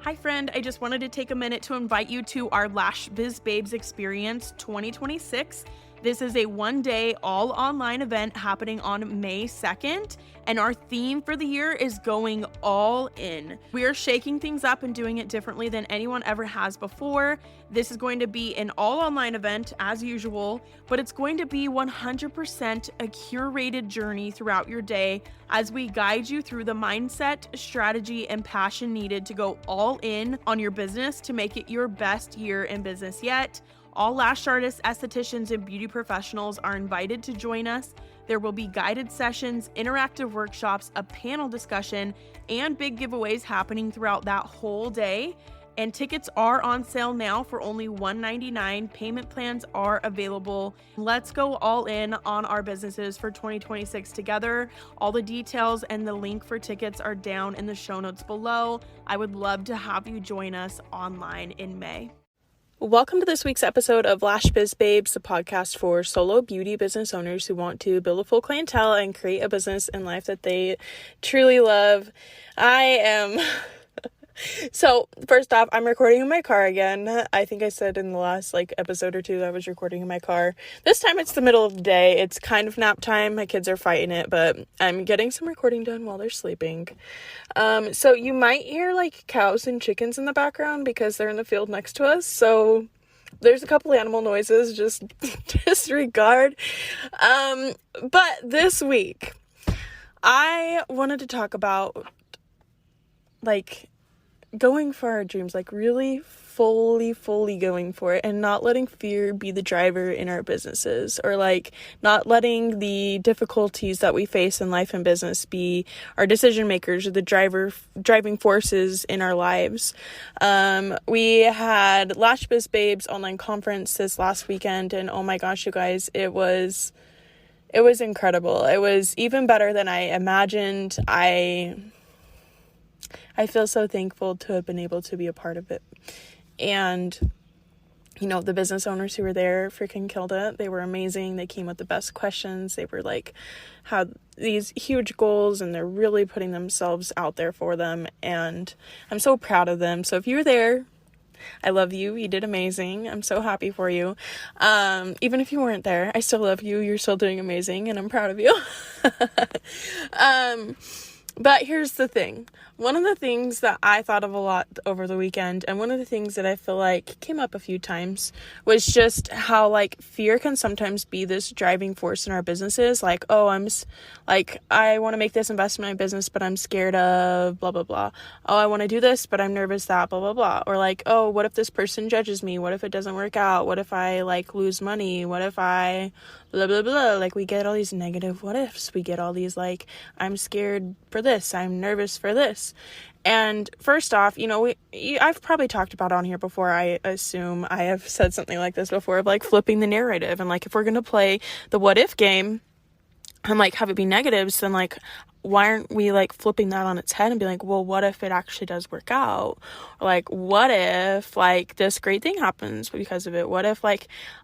Hi friend, I just wanted to take a minute to invite you to our Lash Biz Babes Experience 2026. This is a one-day all online event happening on May 2nd, and our theme for the year is going all in. We are shaking things up and doing it differently than anyone ever has before. This is going to be an all online event as usual, but it's going to be 100% a curated journey throughout your day as we guide you through the mindset, strategy, and passion needed to go all in on your business to make it your best year in business yet. All lash artists, estheticians, and beauty professionals are invited to join us. There will be guided sessions, interactive workshops, a panel discussion, and big giveaways happening throughout that whole day. And tickets are on sale now for only $199. Payment plans are available. Let's go all in on our businesses for 2026 together. All the details and the link for tickets are down in the show notes below. I would love to have you join us online in May. Welcome to this week's episode of Lash Biz Babes, the podcast for solo beauty business owners who want to build a full clientele and create a business in life that they truly love. So first off, I'm recording in my car again. I think I said in the last episode or two I was recording in my car. This time it's the middle of the day. It's kind of nap time. My kids are fighting it, but I'm getting some recording done while they're sleeping. So you might hear cows and chickens in the background because they're in the field next to us. So there's a couple animal noises, just disregard. But this week I wanted to talk about going for our dreams, really fully going for it and not letting fear be the driver in our businesses, or not letting the difficulties that we face in life and business be our decision makers or the driving forces in our lives. We had Lash Biz Babes online conference this last weekend, and oh my gosh, you guys, it was incredible. It was even better than I imagined. I feel so thankful to have been able to be a part of it. And, the business owners who were there freaking killed it. They were amazing. They came with the best questions. They were had these huge goals, and they're really putting themselves out there for them. And I'm so proud of them. So if you were there, I love you. You did amazing. I'm so happy for you. Even if you weren't there, I still love you. You're still doing amazing, and I'm proud of you. But here's the thing. One of the things that I thought of a lot over the weekend, and one of the things that I feel came up a few times, was just how fear can sometimes be this driving force in our businesses. I want to make this investment in my business, but I'm scared of blah, blah, blah. Oh, I want to do this, but I'm nervous that blah, blah, blah. Or oh, what if this person judges me? What if it doesn't work out? What if I lose money? What if I blah, blah, blah. We get all these negative what ifs. We get all these I'm scared for this. I'm nervous for this. And first off, I've probably talked about on here before. I assume I have said something like this before of flipping the narrative. And if we're going to play the what if game and have it be negatives, then why aren't we flipping that on its head and be well, what if it actually does work out? Or what if this great thing happens because of it? What if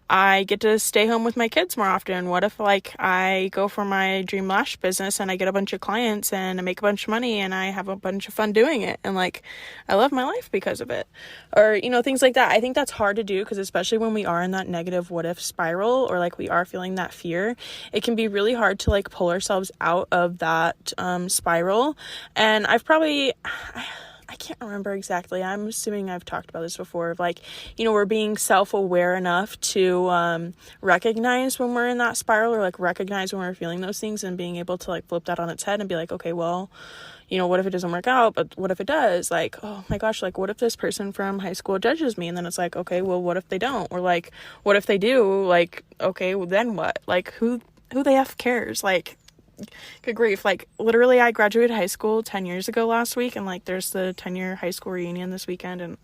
I get to stay home with my kids more often? What if I go for my dream lash business and I get a bunch of clients and I make a bunch of money and I have a bunch of fun doing it and I love my life because of it? Or things like that. I think that's hard to do because especially when we are in that negative what if spiral, or we are feeling that fear, it can be really hard to pull ourselves out of that spiral. And I can't remember exactly. I'm assuming I've talked about this before of we're being self-aware enough to recognize when we're in that spiral, or recognize when we're feeling those things, and being able to flip that on its head and be okay, well, what if it doesn't work out? But what if it does? Oh my gosh, what if this person from high school judges me? And then it's okay, well, what if they don't? Or what if they do? Okay, well, then what? Who the F cares? Good grief. Literally, I graduated high school 10 years ago last week, and there's the 10-year high school reunion this weekend, and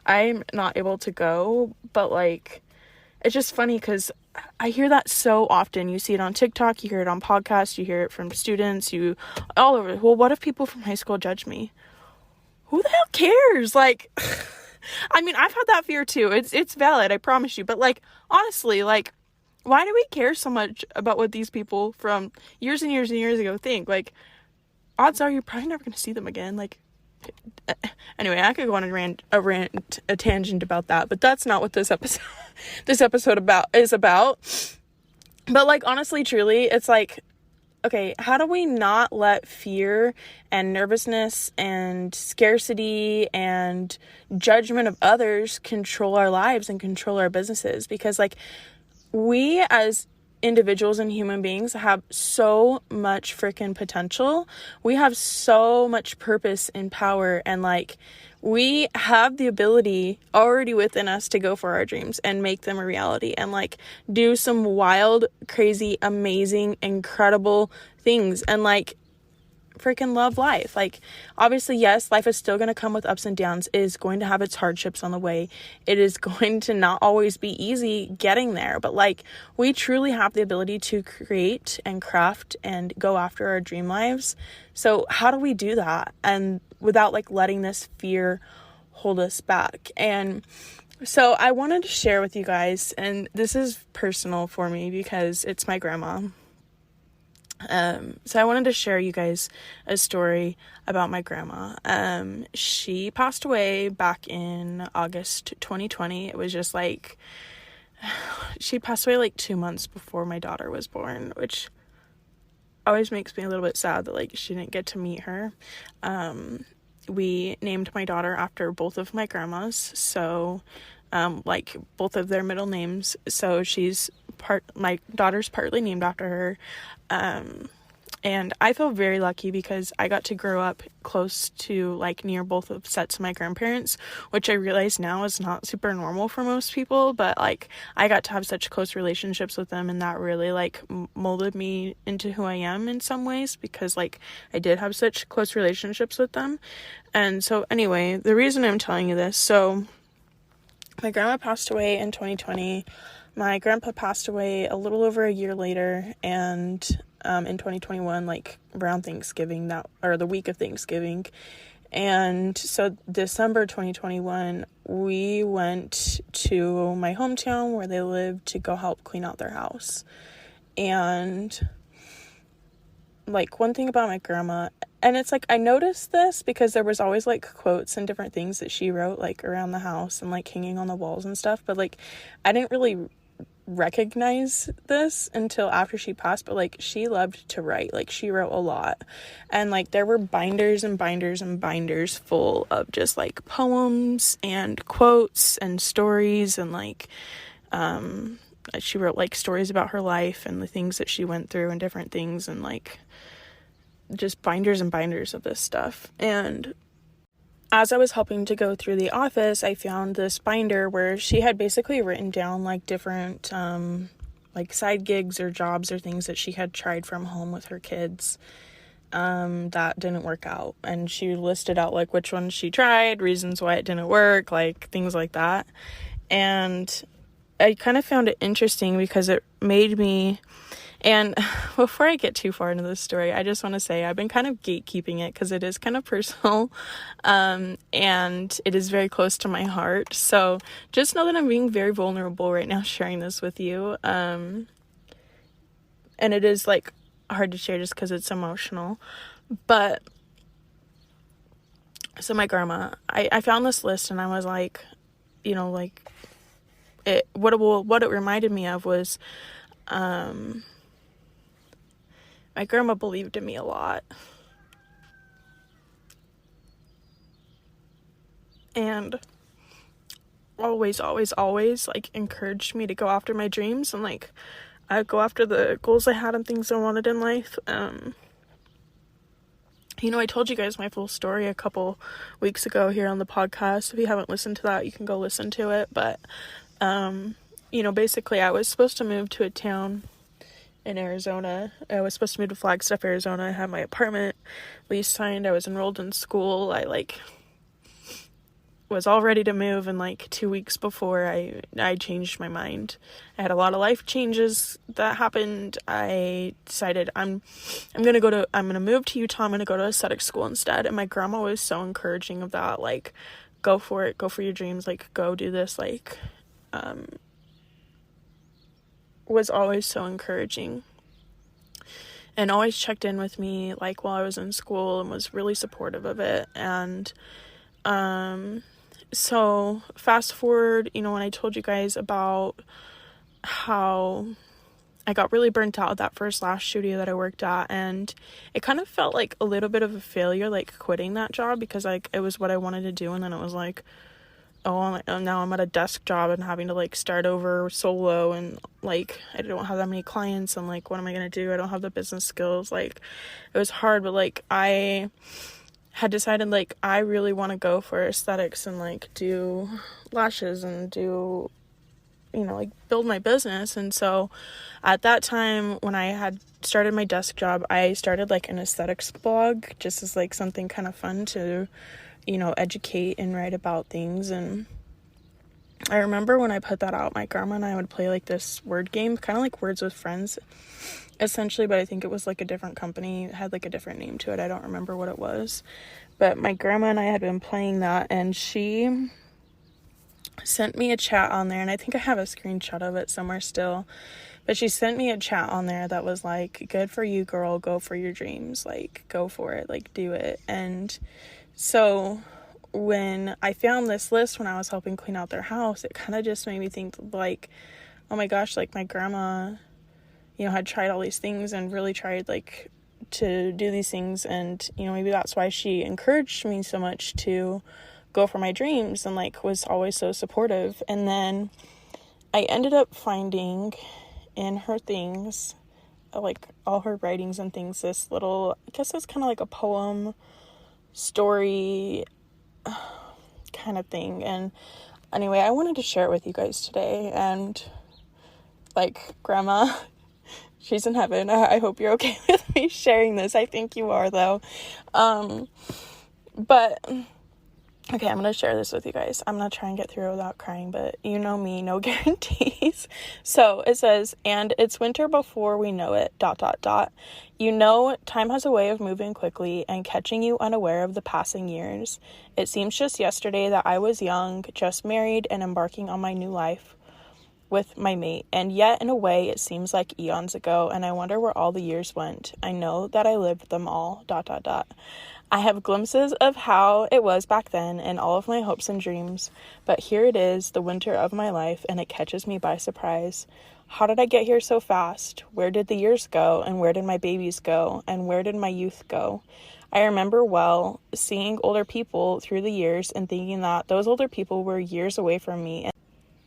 I'm not able to go, but it's just funny because I hear that so often. You see it on TikTok, you hear it on podcasts, you hear it from students, all over. Well, what if people from high school judge me? Who the hell cares? I mean, I've had that fear too. It's valid, I promise you, but honestly, why do we care so much about what these people from years and years and years ago think? Odds are you're probably never going to see them again. Anyway, I could go on a tangent about that, but that's not what this episode is about. But like, honestly, truly, it's like, okay, how do we not let fear and nervousness and scarcity and judgment of others control our lives and control our businesses? Because like, we as individuals and human beings have so much freaking potential. We have so much purpose and power, and like, we have the ability already within us to go for our dreams and make them a reality and like do some wild, crazy, amazing, incredible things and like freaking love life. Like, obviously, yes, life is still going to come with ups and downs. It is going to have its hardships on the way. It is going to not always be easy getting there, but like, we truly have the ability to create and craft and go after our dream lives. So how do we do that? And without like letting this fear hold us back. And so I wanted to share with you guys, and this is personal for me because it's my grandma. So I wanted to share you guys a story about my grandma. She passed away back in August 2020. It was just like, she passed away like 2 months before my daughter was born, which always makes me a little bit sad that like she didn't get to meet her. We named my daughter after both of my grandmas. So, like both of their middle names. So my daughter's partly named after her. And I feel very lucky because I got to grow up close to like near both of sets of my grandparents, which I realize now is not super normal for most people, but like I got to have such close relationships with them, and that really like molded me into who I am in some ways, because like I did have such close relationships with them. And so anyway, the reason I'm telling you this, so my grandma passed away in 2020. My grandpa passed away a little over a year later, and in 2021, like around Thanksgiving, or the week of Thanksgiving. And so December 2021, we went to my hometown where they lived to go help clean out their house. And like, one thing about my grandma, and it's like, I noticed this because there was always like quotes and different things that she wrote like around the house and like hanging on the walls and stuff, but like I didn't really recognize this until after she passed. But like, she loved to write. Like, she wrote a lot, and like there were binders and binders and binders full of just like poems and quotes and stories, and like she wrote like stories about her life and the things that she went through and different things, and like just binders and binders of this stuff. And as I was helping to go through the office, I found this binder where she had basically written down like different like side gigs or jobs or things that she had tried from home with her kids that didn't work out. And she listed out like which ones she tried, reasons why it didn't work, like things like that. And I kind of found it interesting because it made me, and before I get too far into this story, I just want to say I've been kind of gatekeeping it because it is kind of personal, and it is very close to my heart. So just know that I'm being very vulnerable right now sharing this with you. And it is like hard to share just because it's emotional. But so my grandma, I found this list, and I was like, you know, like what it reminded me of was, my grandma believed in me a lot. And always like encouraged me to go after my dreams and like go after the goals I had and things I wanted in life. You know, I told you guys my full story a couple weeks ago here on the podcast. If you haven't listened to that, you can go listen to it. But you know, basically I was supposed to move to a town in Arizona. I was supposed to move to Flagstaff, Arizona. I had my apartment lease signed. I was enrolled in school. I like was all ready to move, and like 2 weeks before I changed my mind. I had a lot of life changes that happened. I decided I'm gonna move to Utah. I'm gonna go to aesthetic school instead. And my grandma was so encouraging of that, like, go for it, go for your dreams, like go do this, like was always so encouraging. and always checked in with me, like, while I was in school, and was really supportive of it. And so fast forward, when I told you guys about how I got really burnt out at that first lash studio that I worked at, and it kind of felt like a little bit of a failure, like quitting that job, because like it was what I wanted to do, and then it was like, oh, now I'm at a desk job and having to like start over solo, and like I don't have that many clients, and like what am I gonna do? I don't have the business skills. Like it was hard, but like I had decided like I really want to go for aesthetics and like do lashes and do like build my business. And so at that time, when I had started my desk job, I started like an aesthetics blog, just as like something kind of fun to educate and write about things. And I remember when I put that out, my grandma and I would play like this word game, kind of like Words with Friends essentially, but I think it was like a different company. It had like a different name to it. I don't remember what it was, but my grandma and I had been playing that, and she sent me a chat on there, and I think I have a screenshot of it somewhere still, but she sent me a chat on there that was like, good for you, girl, go for your dreams, like go for it, like do it. And so when I found this list when I was helping clean out their house, it kind of just made me think like, oh my gosh, like my grandma had tried all these things and really tried like to do these things, and maybe that's why she encouraged me so much to go for my dreams and like was always so supportive. And then I ended up finding in her things, like all her writings and things, this little, I guess it's kind of like a poem story kind of thing. And anyway, I wanted to share it with you guys today. And like, grandma, she's in heaven. I hope you're okay with me sharing this. I think you are, though. But okay, I'm going to share this with you guys. I'm going to try and get through it without crying, but you know me, no guarantees. So it says, and it's winter before we know it, ... Time has a way of moving quickly and catching you unaware of the passing years. It seems just yesterday that I was young, just married, and embarking on my new life with my mate, and yet in a way it seems like eons ago, and I wonder where all the years went. I know that I lived them all, ... I have glimpses of how it was back then and all of my hopes and dreams, but here it is, the winter of my life, and it catches me by surprise. How did I get here so fast? Where did the years go, and where did my babies go, and where did my youth go? I remember well seeing older people through the years and thinking that those older people were years away from me,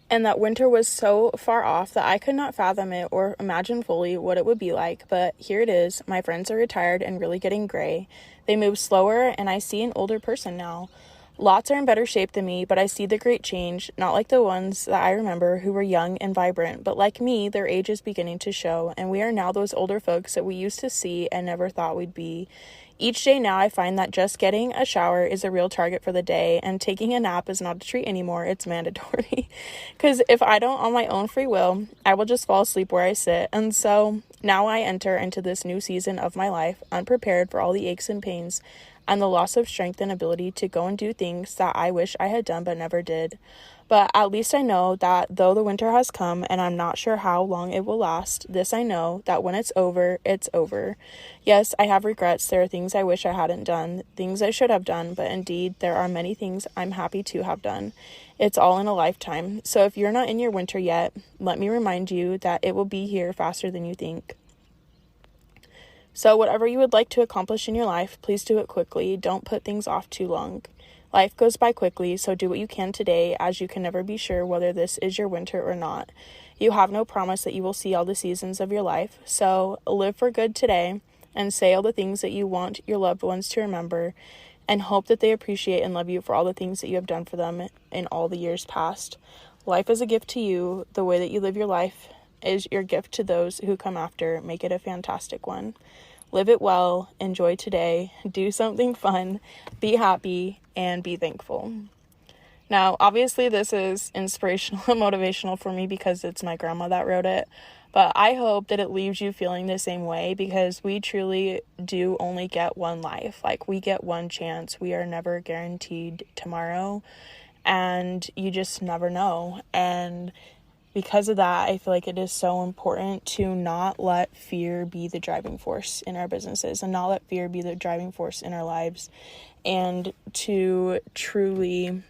and that winter was so far off that I could not fathom it or imagine fully what it would be like. But here it is. My friends are retired and really getting gray. They move slower, and I see an older person now. Lots are in better shape than me, but I see the great change, not like the ones that I remember who were young and vibrant, but like me, their age is beginning to show, and we are now those older folks that we used to see and never thought we'd be. Each day now I find that just getting a shower is a real target for the day, and taking a nap is not a treat anymore, it's mandatory. Because if I don't on my own free will, I will just fall asleep where I sit. And so now I enter into this new season of my life, unprepared for all the aches and pains, and the loss of strength and ability to go and do things that I wish I had done but never did. But at least I know that though the winter has come and I'm not sure how long it will last, this I know, that when it's over, it's over. Yes, I have regrets. There are things I wish I hadn't done, things I should have done, but indeed there are many things I'm happy to have done. It's all in a lifetime. So if you're not in your winter yet, let me remind you that it will be here faster than you think. So whatever you would like to accomplish in your life, please do it quickly. Don't put things off too long. Life goes by quickly, so do what you can today, as you can never be sure whether this is your winter or not. You have no promise that you will see all the seasons of your life, so live for good today and say all the things that you want your loved ones to remember, and hope that they appreciate and love you for all the things that you have done for them in all the years past. Life is a gift to you. The way that you live your life is your gift to those who come after. Make it a fantastic one. Live it well, enjoy today, do something fun, be happy, and be thankful. Now, obviously this is inspirational and motivational for me because it's my grandma that wrote it, but I hope that it leaves you feeling the same way, because we truly do only get one life. Like, we get one chance. We are never guaranteed tomorrow, and you just never know. And because of that, I feel like it is so important to not let fear be the driving force in our businesses and not let fear be the driving force in our lives, and to truly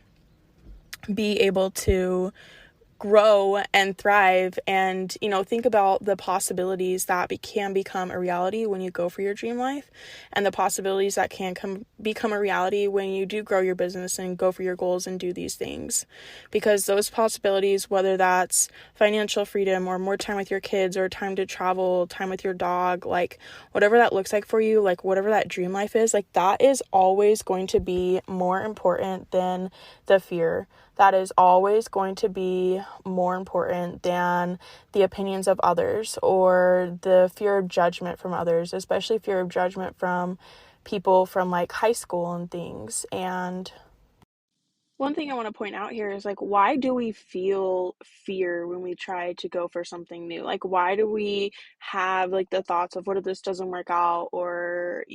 be able to grow and thrive and, think about the possibilities that can become a reality when you go for your dream life, and the possibilities that can become a reality when you do grow your business and go for your goals and do these things. Because those possibilities, whether that's financial freedom or more time with your kids or time to travel, time with your dog, like whatever that looks like for you, like whatever that dream life is, like that is always going to be more important than the fear. That is always going to be more important than the opinions of others or the fear of judgment from others, especially fear of judgment from people from like high school and things. And one thing I want to point out here is like, why do we feel fear when we try to go for something new? Like, why do we have like the thoughts of what if this doesn't work out, or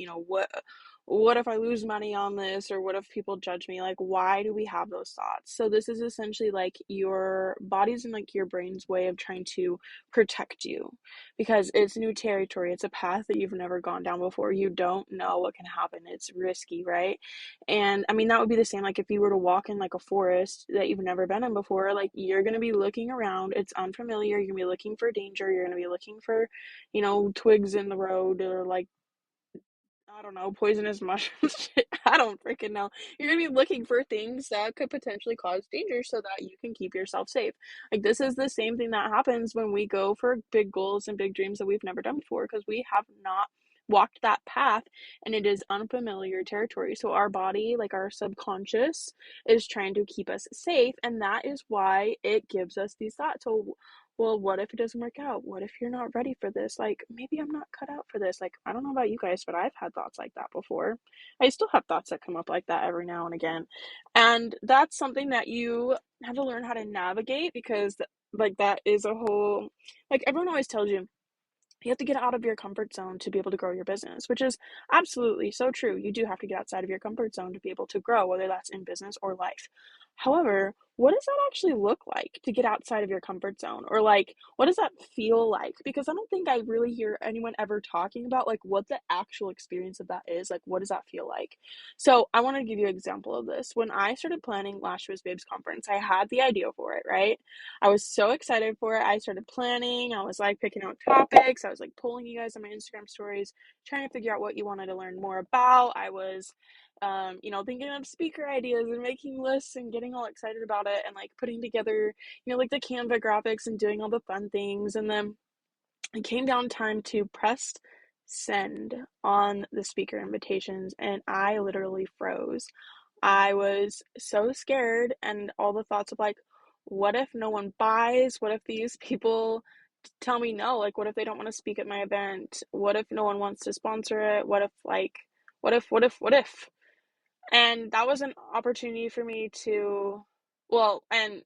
what if I lose money on this, or what if people judge me? Like, why do we have those thoughts? So this is essentially like your body's and like your brain's way of trying to protect you, because it's new territory. It's a path that you've never gone down before. You don't know what can happen. It's risky, right? And I mean, that would be the same like if you were to walk in like a forest that you've never been in before, like you're going to be looking around. It's unfamiliar. You're going to be looking for danger. You're going to be looking for, twigs in the road, or like, I don't know, poisonous mushrooms. I don't freaking know. You're gonna be looking for things that could potentially cause danger so that you can keep yourself safe. Like, this is the same thing that happens when we go for big goals and big dreams that we've never done before, because we have not walked that path and it is unfamiliar territory. So our body, like our subconscious, is trying to keep us safe, and that is why it gives us these thoughts. So, well, what if it doesn't work out? What if you're not ready for this? Like, maybe I'm not cut out for this. Like, I don't know about you guys, but I've had thoughts like that before. I still have thoughts that come up like that every now and again. And that's something that you have to learn how to navigate, because, like, that is a whole, like, everyone always tells you, you have to get out of your comfort zone to be able to grow your business, which is absolutely so true. You do have to get outside of your comfort zone to be able to grow, whether that's in business or life. However, what does that actually look like to get outside of your comfort zone? Or like, what does that feel like? Because I don't think I really hear anyone ever talking about like what the actual experience of that is. Like, what does that feel like? So I want to give you an example of this. When I started planning Last Year's Babes conference, I had the idea for it, right? I was so excited for it. I started planning. I was like picking out topics. I was like polling you guys on my Instagram stories, trying to figure out what you wanted to learn more about. I was, thinking of speaker ideas and making lists and getting all excited about it, and like putting together, like the Canva graphics and doing all the fun things. And then it came down time to press send on the speaker invitations, and I literally froze. I was so scared, and all the thoughts of like, what if no one buys? What if these people tell me no? Like, what if they don't want to speak at my event? What if no one wants to sponsor it? What if, like, what if? And that was an opportunity for me to, well, and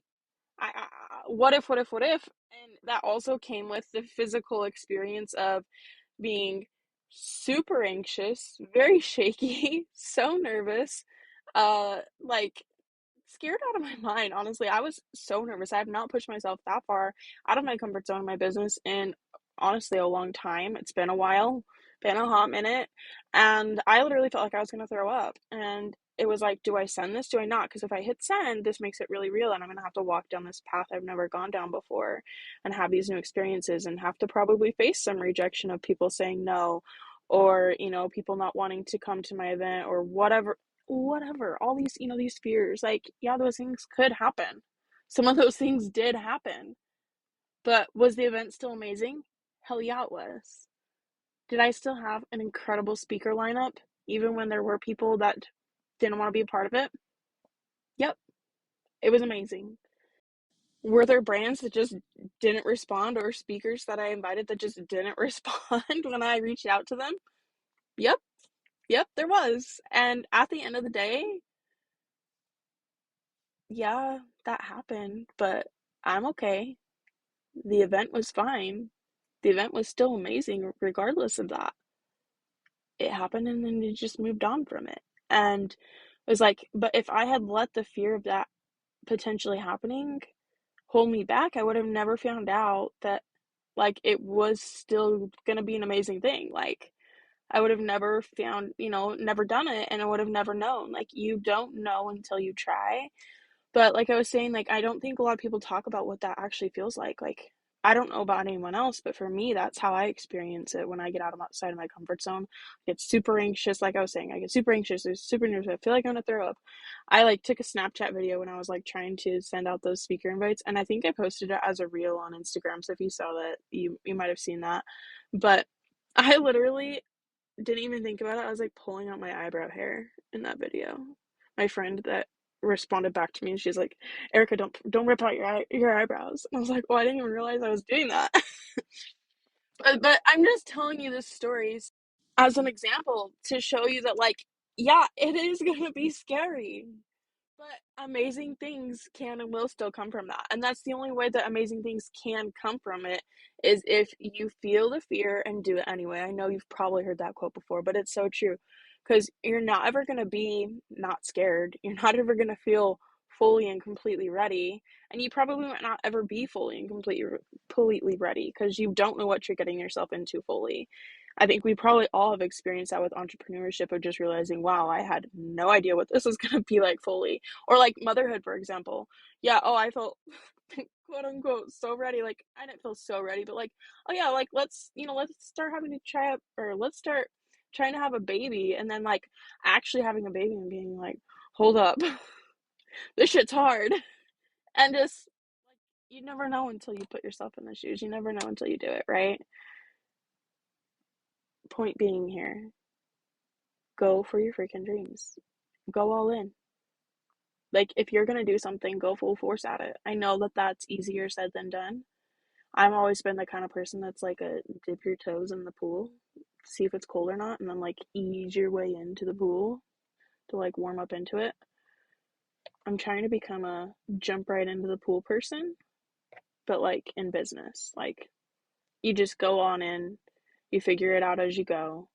what if? And that also came with the physical experience of being super anxious, very shaky, so nervous, like scared out of my mind. Honestly, I was so nervous. I have not pushed myself that far out of my comfort zone in my business in honestly a long time. It's been a while, been a hot minute, and I literally felt like I was going to throw up. And it was like, do I send this? Do I not? Because if I hit send, this makes it really real, and I'm going to have to walk down this path I've never gone down before and have these new experiences, and have to probably face some rejection of people saying no, or people not wanting to come to my event, or whatever, all these, these fears. Like, yeah, those things could happen. Some of those things did happen. But was the event still amazing? Hell yeah, it was. Did I still have an incredible speaker lineup, even when there were people that didn't want to be a part of it? Yep, it was amazing. Were there brands that just didn't respond, or speakers that I invited that just didn't respond when I reached out to them? Yep, yep, there was. And at the end of the day, yeah, that happened, but I'm okay. The event was fine. The event was still amazing regardless of that. It happened, and then it just moved on from it. And it was like, but if I had let the fear of that potentially happening hold me back, I would have never found out that like it was still gonna be an amazing thing. Like I would have never found, never done it, and I would have never known. Like you don't know until you try. But like I was saying, like I don't think a lot of people talk about what that actually feels like. Like I don't know about anyone else, but for me, that's how I experience it when I get out of outside of my comfort zone. I get super anxious, like I was saying, I get super anxious, I super nervous, I feel like I'm gonna throw up. I like took a Snapchat video when I was like trying to send out those speaker invites, and I think I posted it as a reel on Instagram. So if you saw that, you might have seen that. But I literally didn't even think about it. I was like pulling out my eyebrow hair in that video. My friend that responded back to me and she's like, "Erica, don't rip out your eyebrows." And I was like, "Oh, I didn't even realize I was doing that." But I'm just telling you this stories as an example to show you that like yeah, it is going to be scary. But amazing things can and will still come from that. And that's the only way that amazing things can come from it is if you feel the fear and do it anyway. I know you've probably heard that quote before, but it's so true. Because you're not ever going to be not scared. You're not ever going to feel fully and completely ready. And you probably might not ever be fully and completely ready because you don't know what you're getting yourself into fully. I think we probably all have experienced that with entrepreneurship of just realizing, wow, I had no idea what this was going to be like fully. Or like motherhood, for example. Yeah, oh, I felt quote unquote so ready. Like I didn't feel so ready, but like, oh yeah, like let's start having to try up or let's start trying to have a baby and then like actually having a baby and being like, hold up, this shit's hard. And just like you never know until you put yourself in the shoes. You never know until you do it, right? Point being here, go for your freaking dreams. Go all in. Like if you're gonna do something, go full force at it. I know that that's easier said than done. I've always been the kind of person that's like a dip your toes in the pool, see if it's cold or not, and then like ease your way into the pool to like warm up into it. I'm trying to become a jump right into the pool person, but like in business. Like you just go on in, you figure it out as you go,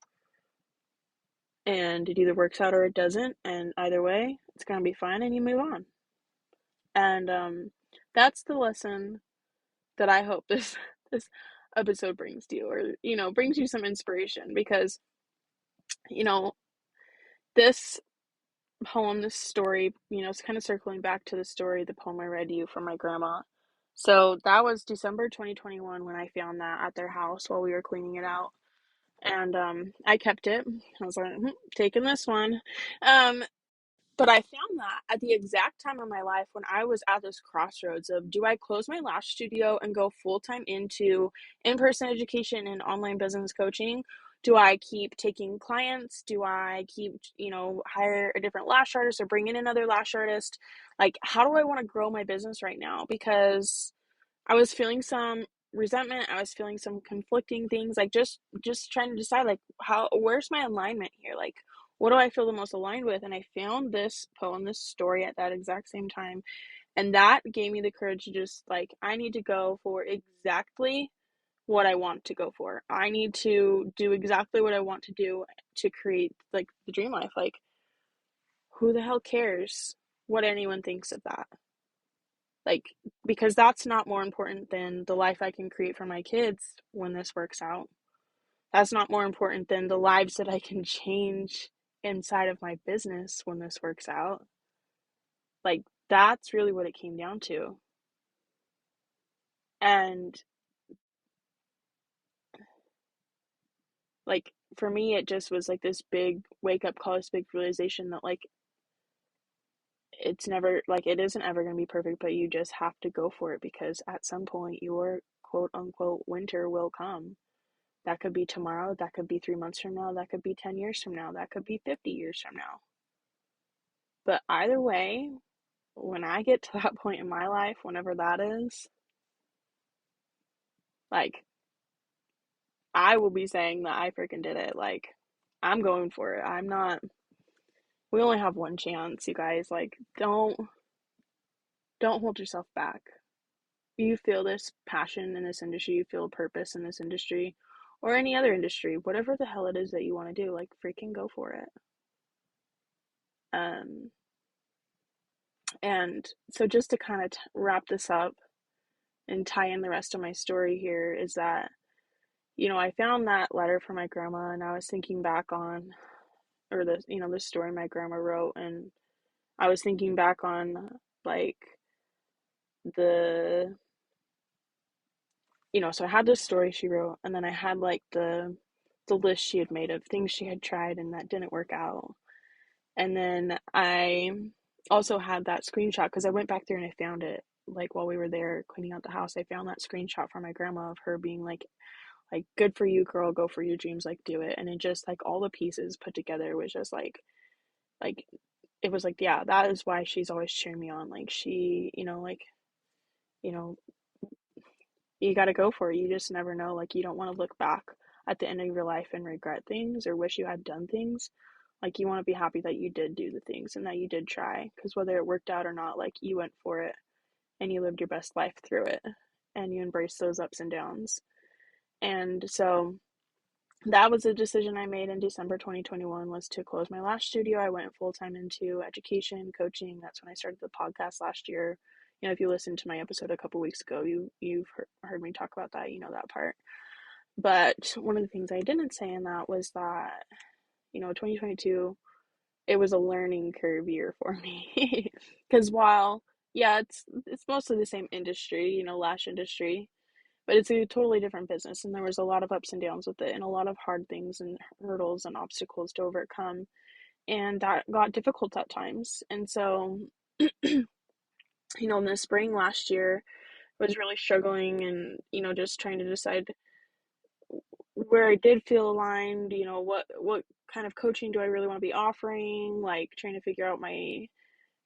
and it either works out or it doesn't, and either way, it's gonna be fine and you move on. And that's the lesson that I hope this episode brings to you, or brings you some inspiration because you know this poem, this story, it's kind of circling back to the story, the poem I read to you from my grandma. So that was December 2021 when I found that at their house while we were cleaning it out, and I kept it. I was like, taking this one. Um, But I found that at the exact time of my life when I was at this crossroads of do I close my lash studio and go full time into in person education and online business coaching? Do I keep taking clients? Do I keep, hire a different lash artist or bring in another lash artist? Like, how do I want to grow my business right now? Because I was feeling some resentment. I was feeling some conflicting things, like just trying to decide like where's my alignment here? Like what do I feel the most aligned with? And I found this poem, this story at that exact same time. And that gave me the courage to just like I need to go for exactly what I want to go for. I need to do exactly what I want to do to create like the dream life. Like who the hell cares what anyone thinks of that? Like, because that's not more important than the life I can create for my kids when this works out. That's not more important than the lives that I can change inside of my business when this works out. Like, that's really what it came down to. And, like, for me, it just was like this big wake up call, this big realization that, like, it's never, like, it isn't ever going to be perfect, but you just have to go for it because at some point your quote unquote winter will come. That could be tomorrow, that could be 3 months from now, that could be 10 years from now, that could be 50 years from now. But either way, when I get to that point in my life, whenever that is, like, I will be saying that I freaking did it. Like, I'm going for it. I'm not, we only have one chance, you guys. Like, don't hold yourself back. You feel this passion in this industry, you feel a purpose in this industry, or any other industry, whatever the hell it is that you want to do, like, freaking go for it. Um, And so just to kind of wrap this up, and tie in the rest of my story here is that, I found that letter from my grandma and I was thinking back on, or the story my grandma wrote, and I was thinking back on like the, so I had this story she wrote, and then I had like the list she had made of things she had tried and that didn't work out. And then I also had that screenshot because I went back there and I found it like while we were there cleaning out the house. I found that screenshot from my grandma of her being like good for you, girl, go for your dreams, like do it. And it just like all the pieces put together was just like it was like, yeah, that is why she's always cheering me on. Like she, you know, you got to go for it. You just never know. Like you don't want to look back at the end of your life and regret things or wish you had done things. Like you want to be happy that you did do the things and that you did try, because whether it worked out or not, like you went for it and you lived your best life through it and you embraced those ups and downs. And so that was a decision I made in December 2021, was to close my lash studio. I went full time into education, coaching. That's when I started the podcast last year. If you listened to my episode a couple weeks ago, you've heard me talk about that. You know that part. But one of the things I didn't say in that was that 2022, it was a learning curve year for me. Because while, yeah, it's mostly the same industry, lash industry, but it's a totally different business, and there was a lot of ups and downs with it and a lot of hard things and hurdles and obstacles to overcome, and that got difficult at times. And so, in the spring last year, I was really struggling and, just trying to decide where I did feel aligned, what kind of coaching do I really want to be offering, like trying to figure out my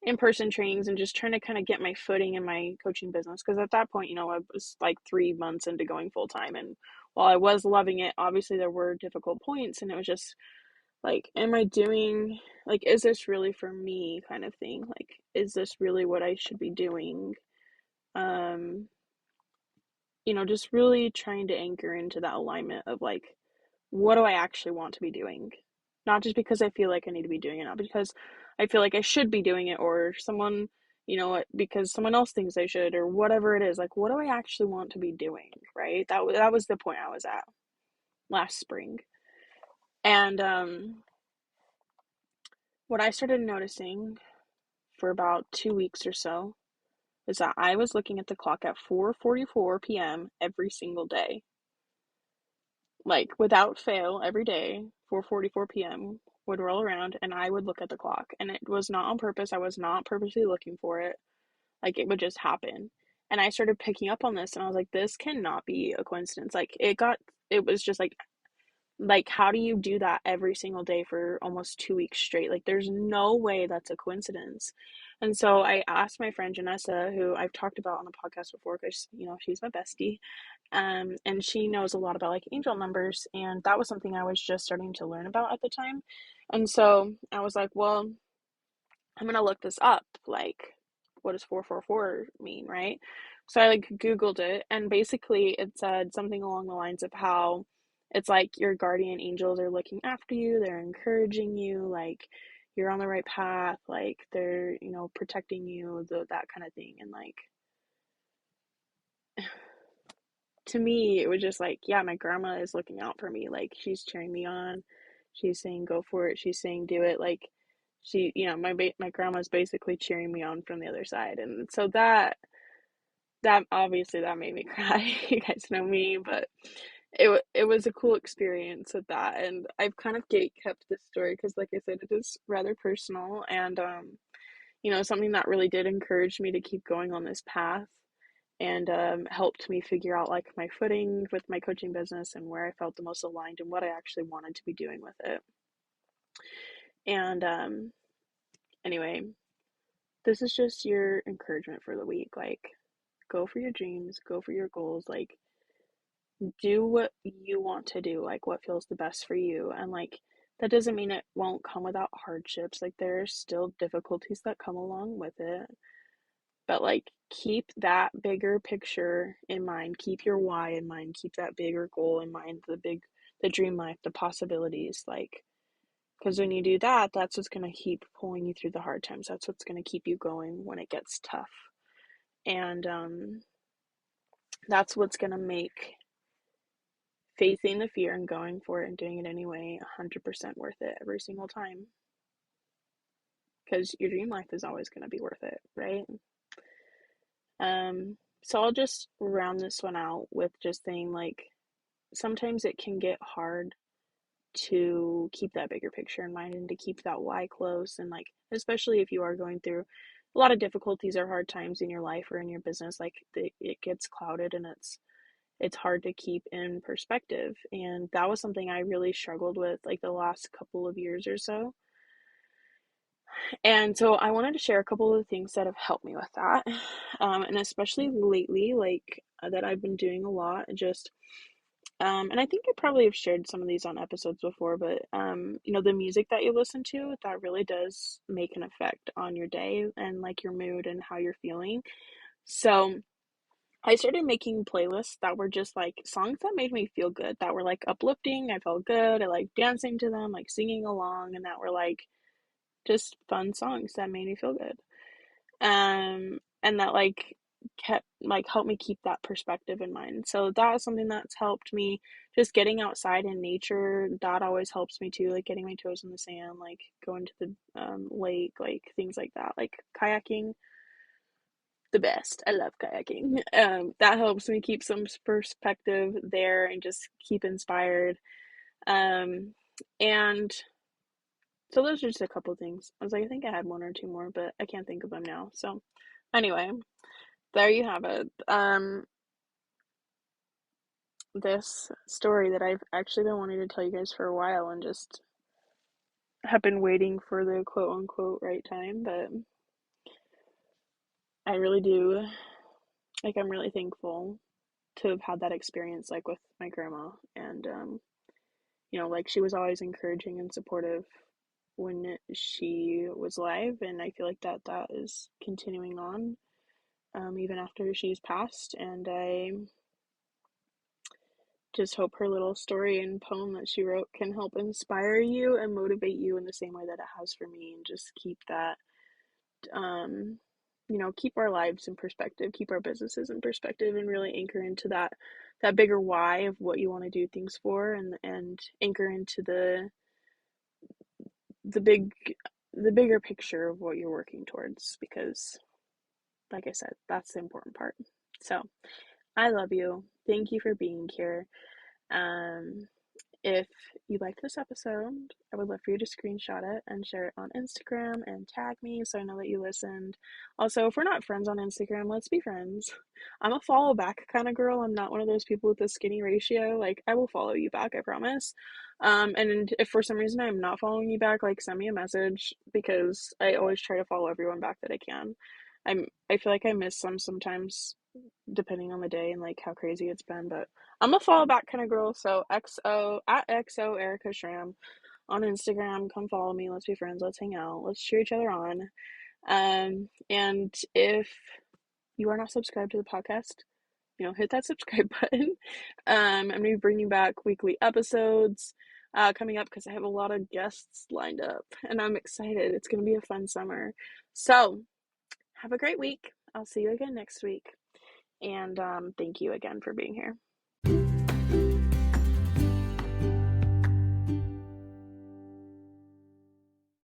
in-person trainings and just trying to kind of get my footing in my coaching business, because at that point, I was like 3 months into going full time, and while I was loving it, obviously there were difficult points, and it was just like, am I doing, like, is this really for me, kind of thing, like, is this really what I should be doing? um just really trying to anchor into that alignment of like, what do I actually want to be doing? Not just because I feel like I need to be doing it, not because I feel like I should be doing it, or someone, because someone else thinks I should, or whatever it is. Like, what do I actually want to be doing, right? That was the point I was at last spring. And what I started noticing for about 2 weeks or so is that I was looking at the clock at 4:44 p.m. every single day, like without fail. Every day 4:44 p.m. would roll around and I would look at the clock, and it was not on purpose. I was not purposely looking for it. Like, it would just happen. And I started picking up on this, and I was like, this cannot be a coincidence. Like, it was just like, how do you do that every single day for almost 2 weeks straight? Like, there's no way that's a coincidence. And so I asked my friend Janessa, who I've talked about on the podcast before, because she's my bestie, and she knows a lot about like angel numbers, and that was something I was just starting to learn about at the time. And so I was like, well, I'm gonna look this up. Like, what does 444 mean, right? So I like Googled it, and basically it said something along the lines of how it's like your guardian angels are looking after you, they're encouraging you, like you're on the right path, like they're, protecting you, that kind of thing. And like, to me, it was just like, yeah, my grandma is looking out for me. Like, she's cheering me on. She's saying, go for it. She's saying, do it. Like, my grandma's basically cheering me on from the other side. And so that obviously that made me cry. You guys know me, but it was a cool experience with that. And I've kind of gate kept this story because, like I said, it is rather personal, and something that really did encourage me to keep going on this path, and helped me figure out like my footing with my coaching business and where I felt the most aligned and what I actually wanted to be doing with it. And anyway, this is just your encouragement for the week. Like, go for your dreams, go for your goals, like do what you want to do, like what feels the best for you. And like, that doesn't mean it won't come without hardships. Like, there are still difficulties that come along with it. But like, keep that bigger picture in mind. Keep your why in mind. Keep that bigger goal in mind. The dream life, the possibilities. Like, because when you do that, that's what's gonna keep pulling you through the hard times. That's what's gonna keep you going when it gets tough. And That's what's going to make facing the fear and going for it and doing it anyway 100% worth it every single time. Because your dream life is always going to be worth it, right? So I'll just round this one out with just saying, like, sometimes it can get hard to keep that bigger picture in mind and to keep that why close, and like, especially if you are going through a lot of difficulties or hard times in your life or in your business, like it gets clouded and it's hard to keep in perspective. And that was something I really struggled with like the last couple of years or so. And so I wanted to share a couple of the things that have helped me with that. And especially lately, like that I've been doing a lot, just and I think I probably have shared some of these on episodes before, but you know, the music that you listen to, that really does make an effect on your day and like your mood and how you're feeling. So I started making playlists that were just like songs that made me feel good, that were like uplifting. I felt good. I like dancing to them, like singing along, and that were like just fun songs that made me feel good. And that like kept like helped me keep that perspective in mind. So that is something that's helped me. Just getting outside in nature, that always helps me too, like getting my toes in the sand, like going to the lake, like things like that, like kayaking, the best. I love kayaking. That helps me keep some perspective there and just keep inspired. Um and so those are just a couple things. I was like, I think I had one or two more, but I can't think of them now. So anyway, there you have it. This story that I've actually been wanting to tell you guys for a while and just have been waiting for the quote unquote right time, but I really do, like, I'm really thankful to have had that experience, like, with my grandma. And, you know, like, she was always encouraging and supportive when she was alive, and I feel like that is continuing on, even after she's passed. And I just hope her little story and poem that she wrote can help inspire you and motivate you in the same way that it has for me, and just keep that, um, you know, keep our lives in perspective, keep our businesses in perspective, and really anchor into that bigger why of what you want to do things for, and anchor into the big the bigger picture of what you're working towards, because like I said, that's the important part. So I love you. Thank you for being here. um If you liked this episode, I would love for you to screenshot it and share it on Instagram and tag me so I know that you listened. Also, if we're not friends on Instagram, let's be friends. I'm a follow back kind of girl. I'm not one of those people with a skinny ratio. Like, I will follow you back, I promise. And if for some reason I'm not following you back, like, send me a message, because I always try to follow everyone back that I can. I feel like I miss some sometimes, depending on the day and like how crazy it's been. But I'm a follow back kind of girl. So XO Erica Shram on Instagram. Come follow me. Let's be friends. Let's hang out. Let's cheer each other on. And if you are not subscribed to the podcast, you know, hit that subscribe button. I'm gonna be bringing back weekly episodes coming up, because I have a lot of guests lined up and I'm excited. It's gonna be a fun summer. So have a great week. I'll see you again next week. And thank you again for being here.